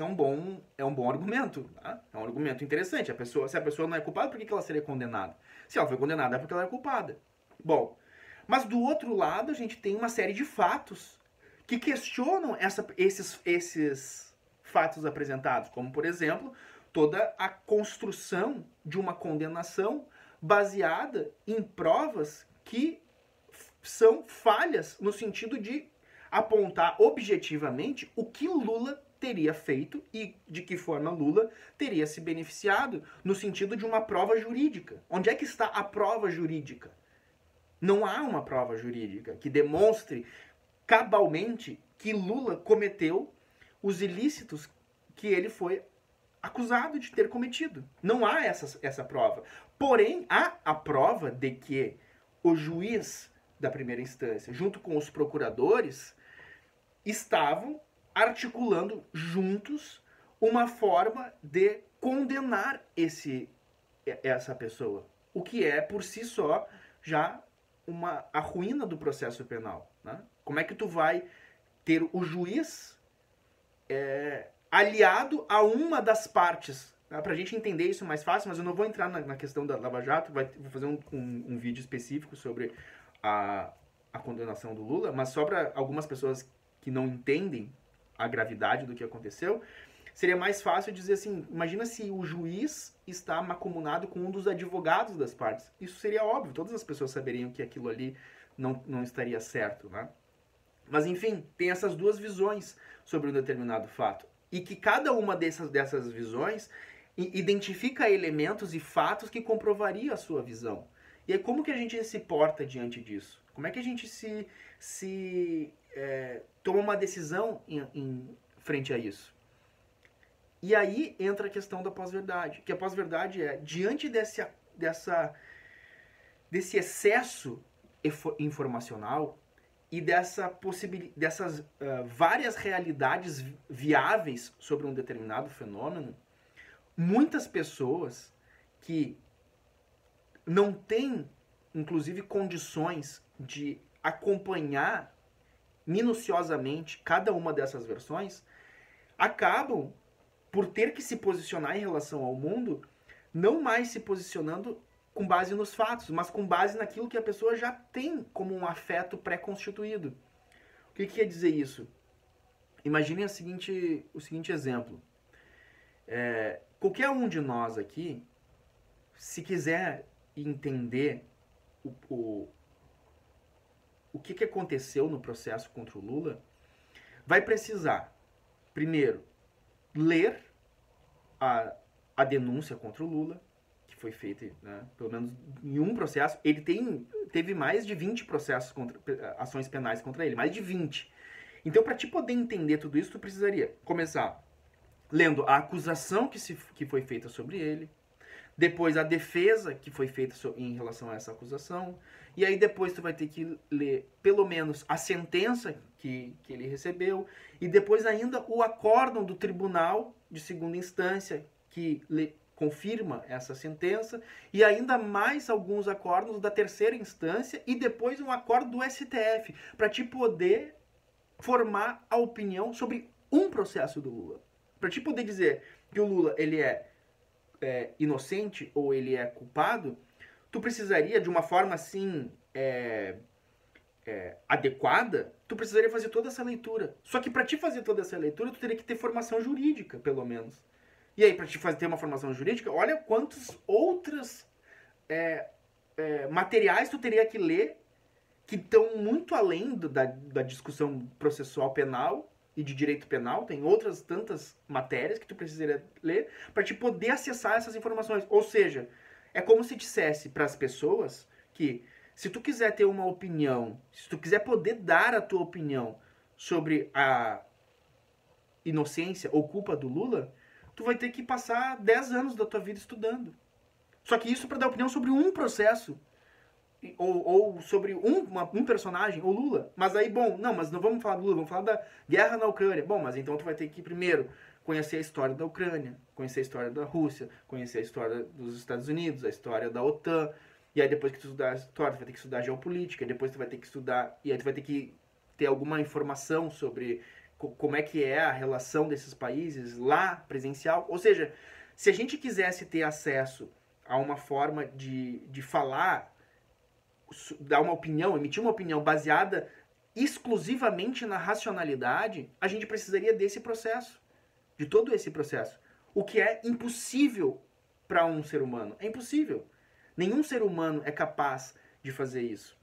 é um bom argumento. Tá? É um argumento interessante. Se a pessoa não é culpada, por que ela seria condenada? Se ela foi condenada, é porque ela é culpada. Bom, mas do outro lado, a gente tem uma série de fatos que questionam esses fatos apresentados. Como, por exemplo, toda a construção de uma condenação baseada em provas que são falhas no sentido de apontar objetivamente o que Lula teria feito e de que forma Lula teria se beneficiado no sentido de uma prova jurídica. Onde é que está a prova jurídica? Não há uma prova jurídica que demonstre cabalmente que Lula cometeu os ilícitos que ele foi acusado de ter cometido. Não há essa prova. Porém, há a prova de que o juiz da primeira instância, junto com os procuradores, estavam articulando juntos uma forma de condenar essa pessoa. O que é, por si só, já a ruína do processo penal. Né? Como é que tu vai ter o juiz aliado a uma das partes? Tá? Para a gente entender isso mais fácil, mas eu não vou entrar na questão da Lava Jato, vou fazer um vídeo específico sobre a condenação do Lula, mas só para algumas pessoas que não entendem a gravidade do que aconteceu, seria mais fácil dizer assim, imagina se o juiz está mancomunado com um dos advogados das partes. Isso seria óbvio, todas as pessoas saberiam que aquilo ali não estaria certo, né? Mas enfim, tem essas duas visões sobre um determinado fato. E que cada uma dessas visões identifica elementos e fatos que comprovaria a sua visão. E aí como que a gente se porta diante disso? Como é que a gente toma uma decisão em frente a isso? E aí entra a questão da pós-verdade. Que a pós-verdade diante desse excesso informacional e dessas várias realidades viáveis sobre um determinado fenômeno, muitas pessoas que não têm, inclusive, condições de acompanhar minuciosamente cada uma dessas versões, acabam por ter que se posicionar em relação ao mundo, não mais se posicionando com base nos fatos, mas com base naquilo que a pessoa já tem como um afeto pré-constituído. O que quer dizer isso? Imaginem o seguinte exemplo. Qualquer um de nós aqui, se quiser entender o que aconteceu no processo contra o Lula, vai precisar, primeiro, ler a denúncia contra o Lula, que foi feita, né, pelo menos em um processo. Ele teve mais de 20 processos ações penais contra ele, mais de 20. Então, para te poder entender tudo isso, tu precisaria começar lendo a acusação que foi feita sobre ele, depois a defesa que foi feita em relação a essa acusação, e aí depois tu vai ter que ler pelo menos a sentença que ele recebeu, e depois ainda o acórdão do tribunal de segunda instância que confirma essa sentença, e ainda mais alguns acórdãos da terceira instância, e depois um acórdão do STF, para te poder formar a opinião sobre um processo do Lula. Para te poder dizer que o Lula ele é inocente ou ele é culpado, tu precisaria, de uma forma assim adequada, tu precisaria fazer toda essa leitura. Só que para te fazer toda essa leitura, tu teria que ter formação jurídica, pelo menos. E aí, para te ter uma formação jurídica, olha quantos outros materiais tu teria que ler que estão muito além da discussão processual penal e de direito penal. Tem outras tantas matérias que tu precisaria ler para te poder acessar essas informações. Ou seja, é como se dissesse para as pessoas que se tu quiser ter uma opinião, se tu quiser poder dar a tua opinião sobre a inocência ou culpa do Lula, tu vai ter que passar 10 anos da tua vida estudando. Só que isso para dar opinião sobre um processo. Ou sobre um personagem, o Lula. Mas aí, bom, não, mas não vamos falar do Lula, vamos falar da guerra na Ucrânia. Bom, mas então tu vai ter que primeiro conhecer a história da Ucrânia, conhecer a história da Rússia, conhecer a história dos Estados Unidos, a história da OTAN. E aí depois que tu estudar a história, tu vai ter que estudar geopolítica, depois tu vai ter que estudar, e aí tu vai ter que ter alguma informação sobre como é que é a relação desses países lá, presencial. Ou seja, se a gente quisesse ter acesso a uma forma de falar, dar uma opinião, emitir uma opinião baseada exclusivamente na racionalidade, a gente precisaria desse processo, de todo esse processo. O que é impossível para um ser humano. É impossível. Nenhum ser humano é capaz de fazer isso.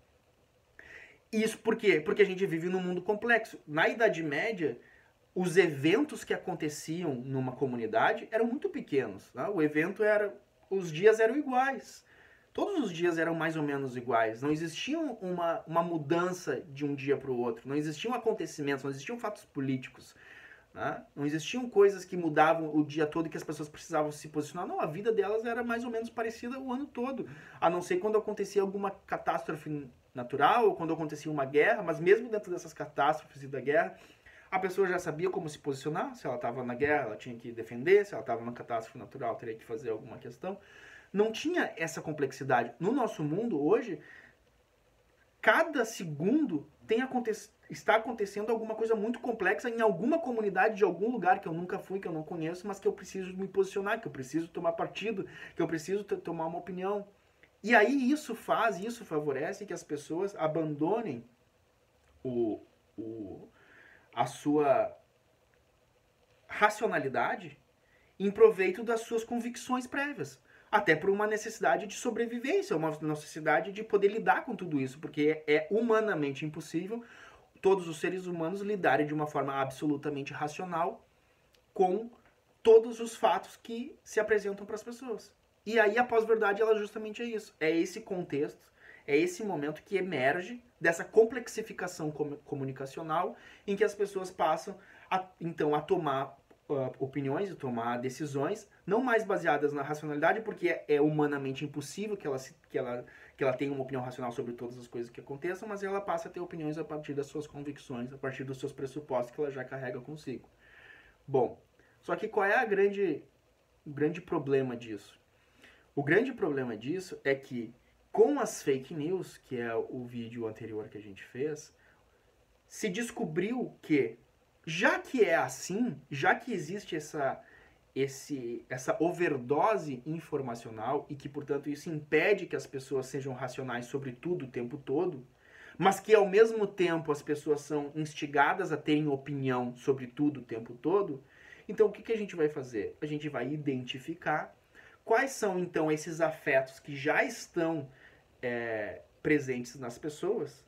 Isso por quê? Porque a gente vive num mundo complexo. Na Idade Média, os eventos que aconteciam numa comunidade eram muito pequenos. Tá? O evento era... Os dias eram iguais. Todos os dias eram mais ou menos iguais. Não existia uma mudança de um dia para o outro. Não existiam acontecimentos, não existiam fatos políticos. Né? Não existiam coisas que mudavam o dia todo e que as pessoas precisavam se posicionar. Não, a vida delas era mais ou menos parecida o ano todo. A não ser quando acontecia alguma catástrofe natural ou quando acontecia uma guerra. Mas mesmo dentro dessas catástrofes e da guerra, a pessoa já sabia como se posicionar. Se ela estava na guerra, ela tinha que defender. Se ela estava numa catástrofe natural, teria que fazer alguma questão. Não tinha essa complexidade. No nosso mundo, hoje, cada segundo está acontecendo alguma coisa muito complexa em alguma comunidade de algum lugar que eu nunca fui, que eu não conheço, mas que eu preciso me posicionar, que eu preciso tomar partido, que eu preciso tomar uma opinião. E aí isso favorece que as pessoas abandonem a sua racionalidade em proveito das suas convicções prévias. Até por uma necessidade de sobrevivência, uma necessidade de poder lidar com tudo isso, porque é humanamente impossível todos os seres humanos lidarem de uma forma absolutamente racional com todos os fatos que se apresentam para as pessoas. E aí a pós-verdade, ela justamente é isso. É esse contexto, é esse momento que emerge dessa complexificação comunicacional em que as pessoas passam então a tomar opiniões e tomar decisões não mais baseadas na racionalidade, porque é humanamente impossível que ela tenha uma opinião racional sobre todas as coisas que aconteçam, mas ela passa a ter opiniões a partir das suas convicções, a partir dos seus pressupostos que ela já carrega consigo. Bom, só que qual é o grande problema disso? O grande problema disso é que com as fake news, que é o vídeo anterior que a gente fez, se descobriu que já que é assim, já que existe essa overdose informacional e que, portanto, isso impede que as pessoas sejam racionais sobre tudo o tempo todo, mas que, ao mesmo tempo, as pessoas são instigadas a terem opinião sobre tudo o tempo todo, então o que a gente vai fazer? A gente vai identificar quais são, então, esses afetos que já estão presentes nas pessoas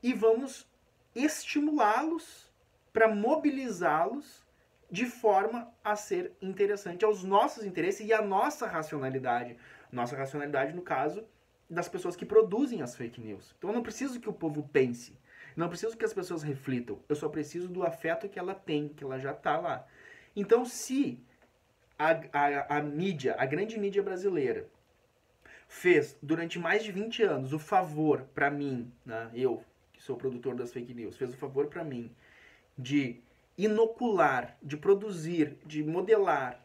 e vamos estimulá-los para mobilizá-los de forma a ser interessante aos nossos interesses e à nossa racionalidade. Nossa racionalidade, no caso, das pessoas que produzem as fake news. Então eu não preciso que o povo pense. Não preciso que as pessoas reflitam. Eu só preciso do afeto que ela tem, que ela já está lá. Então, se a mídia, a grande mídia brasileira, fez durante mais de 20 anos o favor para mim, né, eu que sou produtor das fake news, fez o favor para mim de inocular, de produzir, de modelar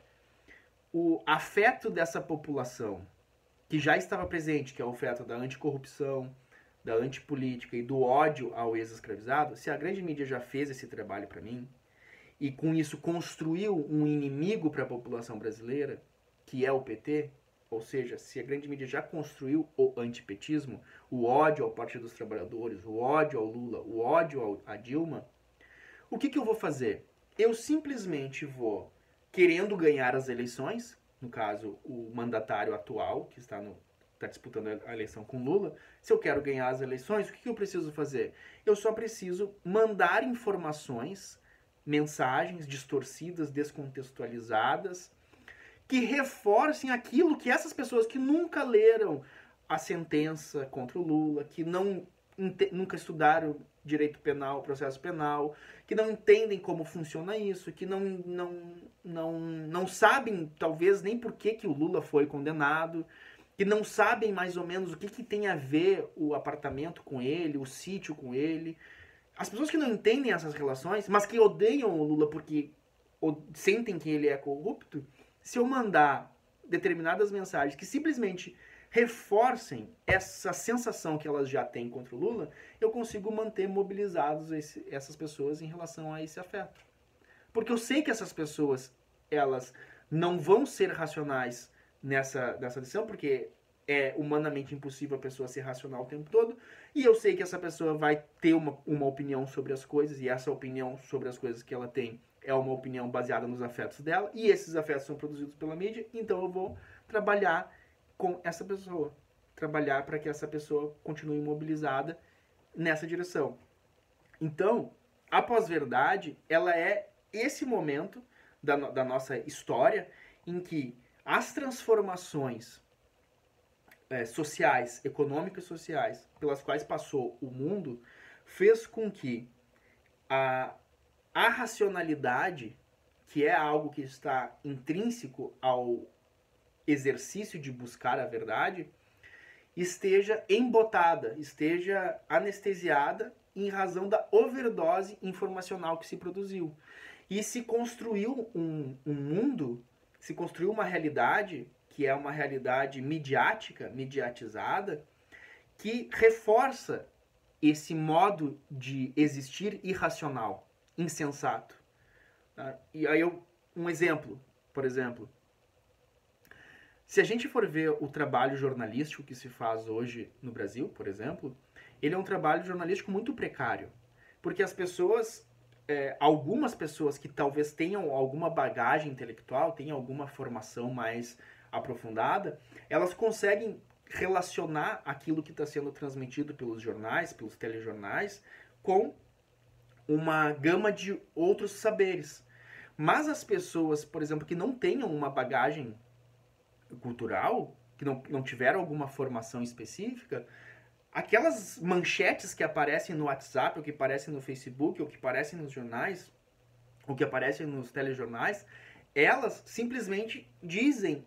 o afeto dessa população que já estava presente, que é o afeto da anticorrupção, da antipolítica e do ódio ao ex-escravizado, se a grande mídia já fez esse trabalho para mim e com isso construiu um inimigo para a população brasileira, que é o PT, ou seja, se a grande mídia já construiu o antipetismo, o ódio ao Partido dos Trabalhadores, o ódio ao Lula, o ódio a Dilma, o que eu vou fazer? Eu simplesmente vou, querendo ganhar as eleições, no caso, o mandatário atual, que está disputando a eleição com Lula, se eu quero ganhar as eleições, o que eu preciso fazer? Eu só preciso mandar informações, mensagens distorcidas, descontextualizadas, que reforcem aquilo que essas pessoas que nunca leram a sentença contra o Lula, que nunca estudaram direito penal, processo penal, que não entendem como funciona isso, que não sabem, talvez, nem por que o Lula foi condenado, que não sabem mais ou menos o que tem a ver o apartamento com ele, o sítio com ele. As pessoas que não entendem essas relações, mas que odeiam o Lula porque sentem que ele é corrupto, se eu mandar determinadas mensagens que simplesmente reforcem essa sensação que elas já têm contra o Lula, eu consigo manter mobilizados essas pessoas em relação a esse afeto. Porque eu sei que essas pessoas, elas não vão ser racionais nessa decisão, porque é humanamente impossível a pessoa ser racional o tempo todo, e eu sei que essa pessoa vai ter uma opinião sobre as coisas, e essa opinião sobre as coisas que ela tem é uma opinião baseada nos afetos dela, e esses afetos são produzidos pela mídia, então eu vou trabalhar com essa pessoa, trabalhar para que essa pessoa continue mobilizada nessa direção. Então, a pós-verdade, ela é esse momento da nossa história em que as transformações sociais, econômicas e sociais, pelas quais passou o mundo, fez com que a racionalidade, que é algo que está intrínseco ao exercício de buscar a verdade, esteja embotada, esteja anestesiada em razão da overdose informacional que se produziu. E se construiu um mundo, se construiu uma realidade, que é uma realidade midiática, mediatizada, que reforça esse modo de existir irracional, insensato. E aí um exemplo, por exemplo, se a gente for ver o trabalho jornalístico que se faz hoje no Brasil, por exemplo, ele é um trabalho jornalístico muito precário. Porque as pessoas, algumas pessoas que talvez tenham alguma bagagem intelectual, tenham alguma formação mais aprofundada, elas conseguem relacionar aquilo que está sendo transmitido pelos jornais, pelos telejornais, com uma gama de outros saberes. Mas as pessoas, por exemplo, que não tenham uma bagagem cultural, que não tiveram alguma formação específica, aquelas manchetes que aparecem no WhatsApp, ou que aparecem no Facebook, ou que aparecem nos jornais, ou que aparecem nos telejornais, elas simplesmente dizem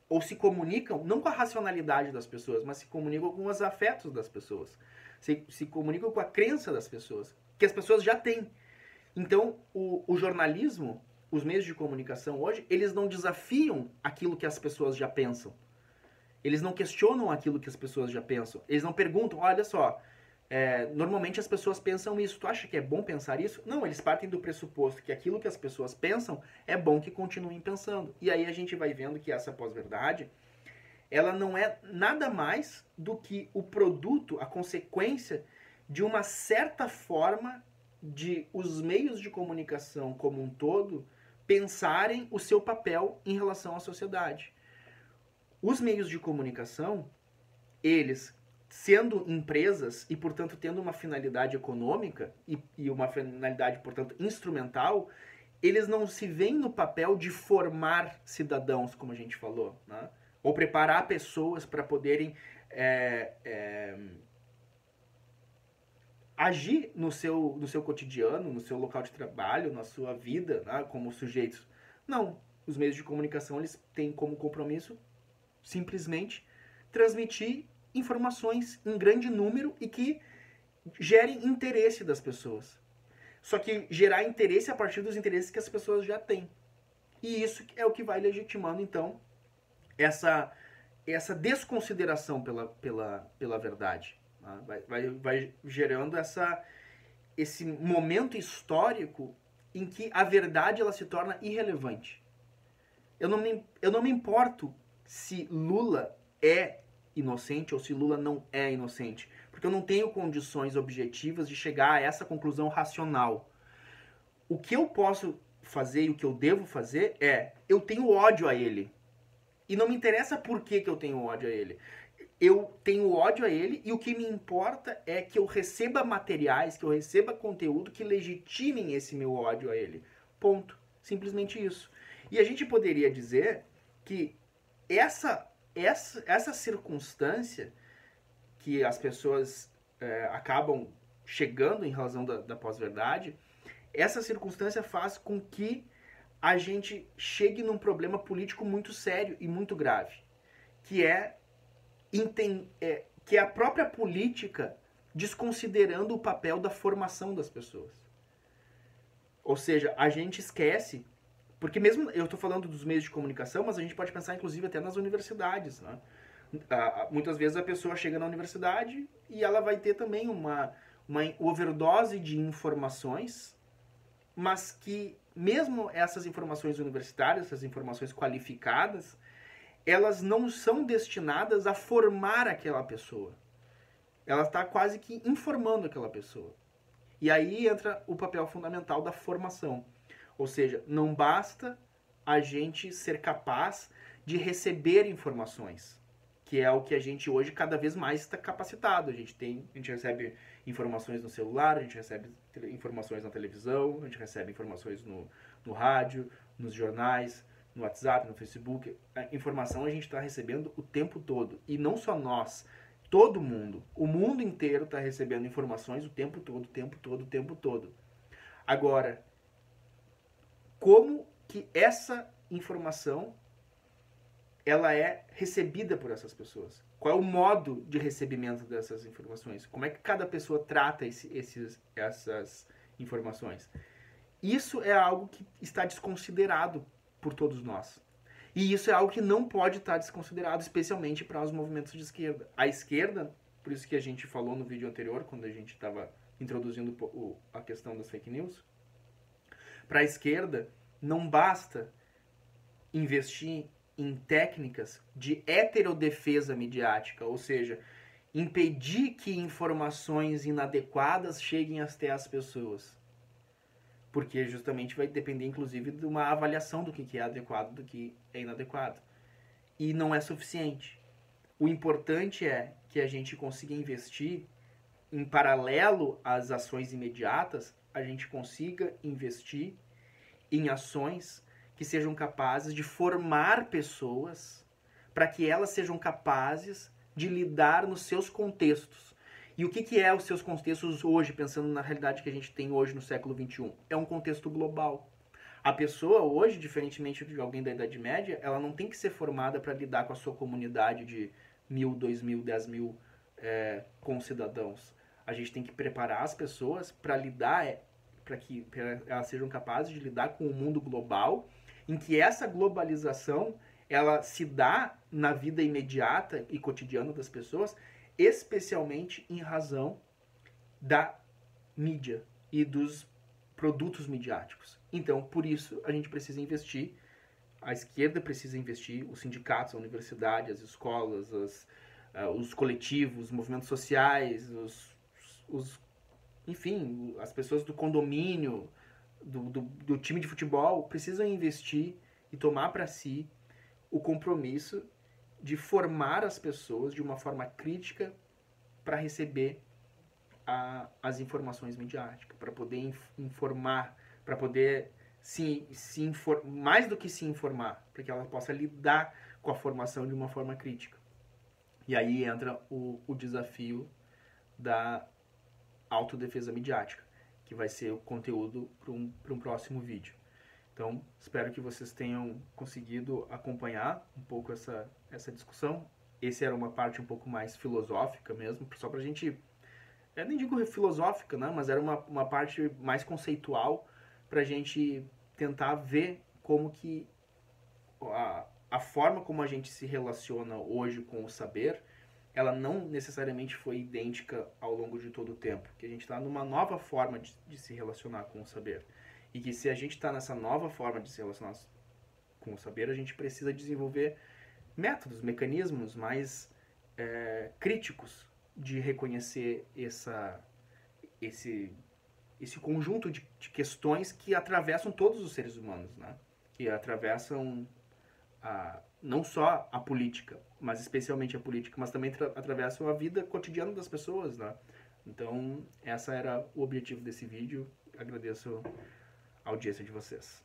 ou se comunicam não com a racionalidade das pessoas, mas se comunicam com os afetos das pessoas, se comunicam com a crença das pessoas, que as pessoas já têm. Então, o jornalismo, os meios de comunicação hoje, eles não desafiam aquilo que as pessoas já pensam. Eles não questionam aquilo que as pessoas já pensam. Eles não perguntam, olha só, normalmente as pessoas pensam isso. Tu acha que é bom pensar isso? Não, eles partem do pressuposto que aquilo que as pessoas pensam é bom que continuem pensando. E aí a gente vai vendo que essa pós-verdade, ela não é nada mais do que o produto, a consequência de uma certa forma de os meios de comunicação como um todo pensarem o seu papel em relação à sociedade. Os meios de comunicação, eles, sendo empresas e, portanto, tendo uma finalidade econômica e uma finalidade, portanto, instrumental, eles não se veem no papel de formar cidadãos, como a gente falou, né? Ou preparar pessoas para poderem agir no seu cotidiano, no seu local de trabalho, na sua vida, né, como sujeitos. Não. Os meios de comunicação, eles têm como compromisso simplesmente transmitir informações em grande número e que gerem interesse das pessoas. Só que gerar interesse a partir dos interesses que as pessoas já têm. E isso é o que vai legitimando, então, essa desconsideração pela verdade. Vai gerando esse momento histórico em que a verdade ela se torna irrelevante. Eu não me importo se Lula é inocente ou se Lula não é inocente, porque eu não tenho condições objetivas de chegar a essa conclusão racional. O que eu posso fazer e o que eu devo fazer é, eu tenho ódio a ele. E não me interessa por que eu tenho ódio a ele. Eu tenho ódio a ele e o que me importa é que eu receba materiais, que eu receba conteúdo que legitimem esse meu ódio a ele. Ponto. Simplesmente isso. E a gente poderia dizer que essa circunstância que as pessoas acabam chegando em razão da pós-verdade, essa circunstância faz com que a gente chegue num problema político muito sério e muito grave, que é a própria política desconsiderando o papel da formação das pessoas. Ou seja, a gente esquece, porque mesmo eu estou falando dos meios de comunicação, mas a gente pode pensar inclusive até nas universidades, né? Muitas vezes a pessoa chega na universidade e ela vai ter também uma overdose de informações, mas que mesmo essas informações universitárias, essas informações qualificadas, elas não são destinadas a formar aquela pessoa. Ela está quase que informando aquela pessoa. E aí entra o papel fundamental da formação. Ou seja, não basta a gente ser capaz de receber informações, que é o que a gente hoje cada vez mais está capacitado. A gente recebe informações no celular, a gente recebe informações na televisão, a gente recebe informações no rádio, nos jornais, no WhatsApp, no Facebook. A informação a gente está recebendo o tempo todo. E não só nós, todo mundo. O mundo inteiro está recebendo informações o tempo todo, o tempo todo, o tempo todo. Agora, como que essa informação ela é recebida por essas pessoas? Qual é o modo de recebimento dessas informações? Como é que cada pessoa trata essas informações? Isso é algo que está desconsiderado por todos nós. E isso é algo que não pode estar desconsiderado, especialmente para os movimentos de esquerda. A esquerda, por isso que a gente falou no vídeo anterior, quando a gente estava introduzindo a questão das fake news, para a esquerda não basta investir em técnicas de heterodefesa midiática, ou seja, impedir que informações inadequadas cheguem até as pessoas. Porque justamente vai depender, inclusive, de uma avaliação do que é adequado, do que é inadequado. E não é suficiente. O importante é que a gente consiga investir, em paralelo às ações imediatas, a gente consiga investir em ações que sejam capazes de formar pessoas para que elas sejam capazes de lidar nos seus contextos. E o que é os seus contextos hoje, pensando na realidade que a gente tem hoje no século XXI? É um contexto global. A pessoa hoje, diferentemente de alguém da Idade Média, ela não tem que ser formada para lidar com a sua comunidade de 1.000, 2.000, 10.000 concidadãos. A gente tem que preparar as pessoas para lidar, para que elas sejam capazes de lidar com o mundo global, em que essa globalização ela se dá na vida imediata e cotidiana das pessoas, especialmente em razão da mídia e dos produtos midiáticos. Então, por isso, a gente precisa investir, a esquerda precisa investir, os sindicatos, a universidade, as escolas, os coletivos, os movimentos sociais, enfim, as pessoas do condomínio, do time de futebol, precisam investir e tomar para si o compromisso de formar as pessoas de uma forma crítica para receber as informações midiáticas, para poder informar, para poder mais do que se informar, para que ela possa lidar com a formação de uma forma crítica. E aí entra o desafio da autodefesa midiática, que vai ser o conteúdo para um próximo vídeo. Então, espero que vocês tenham conseguido acompanhar um pouco essa discussão. Essa era uma parte um pouco mais filosófica mesmo, só para a gente... Eu nem digo filosófica, né? Mas era uma parte mais conceitual para a gente tentar ver como que a forma como a gente se relaciona hoje com o saber, ela não necessariamente foi idêntica ao longo de todo o tempo. Que a gente está numa nova forma de se relacionar com o saber. E que se a gente está nessa nova forma de se relacionar com o saber, a gente precisa desenvolver métodos, mecanismos mais críticos de reconhecer esse conjunto de questões que atravessam todos os seres humanos, né? Que atravessam não só a política, mas especialmente a política, mas também atravessam a vida cotidiana das pessoas, né? Então, essa era o objetivo desse vídeo. Agradeço a audiência de vocês.